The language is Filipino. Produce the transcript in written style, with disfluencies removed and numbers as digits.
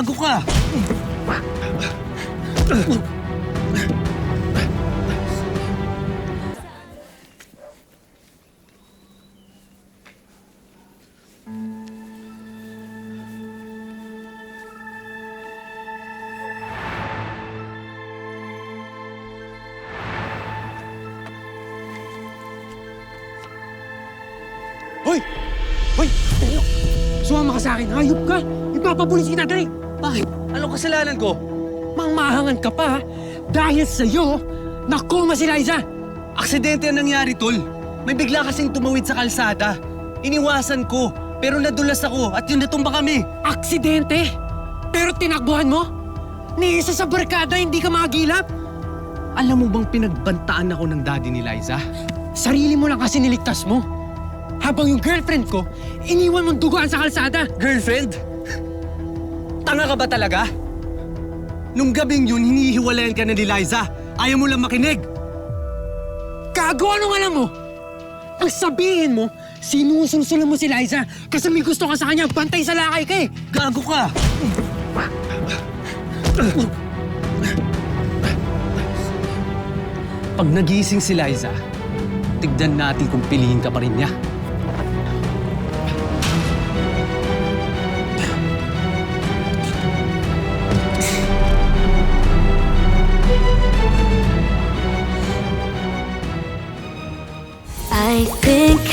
Gago ka! Hoy! Hoy! Sumama ka sa akin, hayop ka! Ipapapulis kita, dali! Bakit? Anong kasalanan ko? Mangmahangan ka pa, ha? Dahil sa'yo, nakoma si Liza! Aksidente ang nangyari, tol. May bigla kasing tumawid sa kalsada. Iniwasan ko, pero nadulas ako at yun natumba kami. Aksidente? Pero tinakbuhan mo? Ni isa sa barkada, hindi ka magilap? Alam mo bang pinagbantaan ako ng daddy ni Liza? Sarili mo lang kasi niligtas mo. Habang yung girlfriend ko, iniwan mong duguan sa kalsada. Girlfriend? Tanga ka ba talaga? Nung gabing yun, hinihiwalayan ka na ni Liza. Ayaw mo lang makinig. Gago, anong alam mo? Ang sabihin mo, sinusulsulan mo si Liza kasi may gusto ka sa kanya, bantay sa lakay ka eh. Gago ka! Pag nagising si Liza, tignan natin kung piliin ka pa rin niya. I think